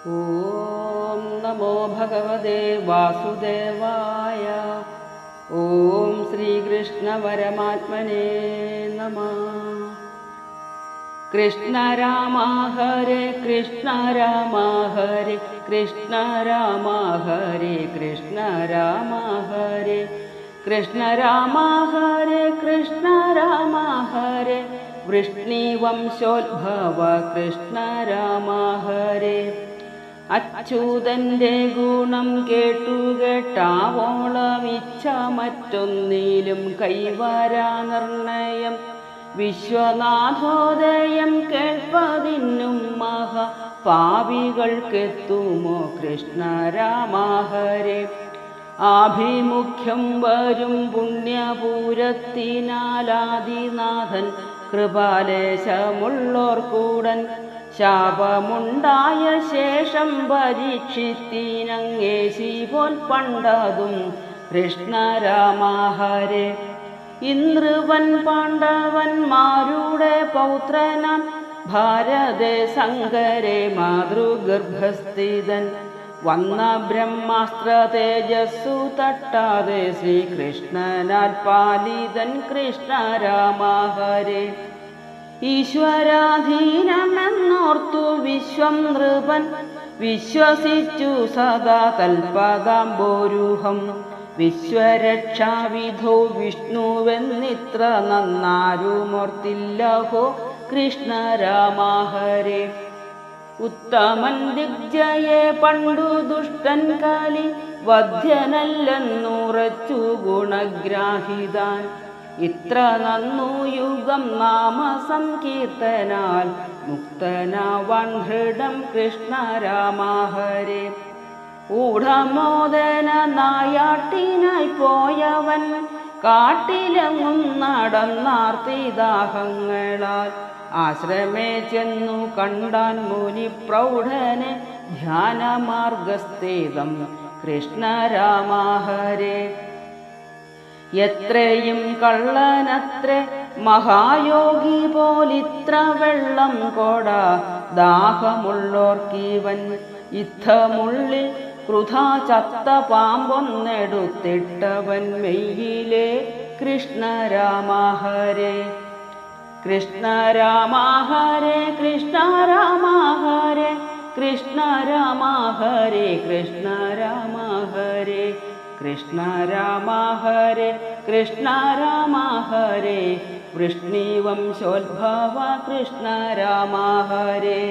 ഓം നമോ ഭഗവതേ വാസുദേവായ. ഓം ശ്രീകൃഷ്ണ പരമാത്മനേ നമഃ. കൃഷ്ണ രാമ ഹരേ കൃഷ്ണ രാമ ഹരേ കൃഷ്ണ രാമ ഹരേ കൃഷ്ണ രാമ ഹരേ കൃഷ്ണ രാമ ഹരേ കൃഷ്ണ രാമ ഹരേ വൃഷ്ണിവംശോദ്ഭവ കൃഷ്ണ രാമ ഹരേ. അച്യുതന്റെ ഗുണം കേട്ടാവോളം ഇച്ഛ മറ്റൊന്നിലും കൈവരാ നിർണയം. വിശ്വനാഥോദയം കേൾപ്പതിന്നും പാപികൾക്കെത്തുമോ കൃഷ്ണ രാമ ഹരേ. ആഭിമുഖ്യം വരും പുണ്യപൂരത്തിനാലാദിനാഥൻ കൃപാലേശമുള്ളോർക്കൂടൻ. ശാപമുണ്ടായ ശേഷം പരീക്ഷിത്തിനങ്ങേശി പോൽ പണ്ടതും കൃഷ്ണ രാമ ഹരേ. ഇന്ദ്രവൻ പാണ്ഡവന്മാരുടെ പൗത്രനാം ഭാരതേ സങ്കരേ മാതൃഗർഭസ്ഥിതൻ. വന്ന ബ്രഹ്മാസ്ത്ര തേജസ്സു തട്ടാതെ ശ്രീകൃഷ്ണനാൽ പാലിതൻ കൃഷ്ണ രാമ ഹരേ. ഈശ്വരാധീനമെന്നോർത്തു വിശ്വം നൃപൻ വിശ്വസിച്ചു സദാ തൽപദാംബോരുഹം. വിശ്വരക്ഷാവിധോ വിഷ്ണുവെന്നിത്ര നന്നാരുമോർത്തില്ലഹോ കൃഷ്ണ രാമ ഹരേ. ഉത്തമൻ ദിഗ്ജയെ പണ്ടു ദുഷ്ടൻ കാലി വധ്യനല്ലെന്നുറച്ചു ഗുണഗ്രാഹിതാൻ. ഇത്ര നന്നു യുഗം നാമ സങ്കീർത്തനാൽ മുക്തനാവാൻ ദൃഢം കൃഷ്ണ രാമ ഹരേ. ഊഢമോദന നായാട്ടിനായി പോയവൻ കാട്ടിലെങ്ങും നടന്നാർത്തിദാഹങ്ങളാൽ. ആശ്രമേ ചെന്നു കണ്ടാൻ മുനി പ്രൗഢനെ ധ്യാനമാർഗസ്ഥിതം കൃഷ്ണ രാമ ഹരേ. എത്രയും കള്ളനത്രേ മഹായോഗി പോലിത്ര വെള്ളം കൊട ദാഹമുള്ളോർക്കീവൻ. യുദ്ധമുള്ളിൽ ക്രുധാ ചത്ത പാമ്പൊന്നെടുത്തിട്ടവൻ മെയ്യിലെ കൃഷ്ണ രാമ ഹരേ. കൃഷ്ണ രാമ ഹരേ കൃഷ്ണ രാമ ഹരേ കൃഷ്ണ രാമ ഹരേ കൃഷ്ണ രാമ ഹരേ കൃഷ്ണ രാമ ഹരേ കൃഷ്ണ രാമ ഹരേ വൃഷ്ണിവംശോദ്ഭവ കൃഷ്ണ രാമ ഹരേ.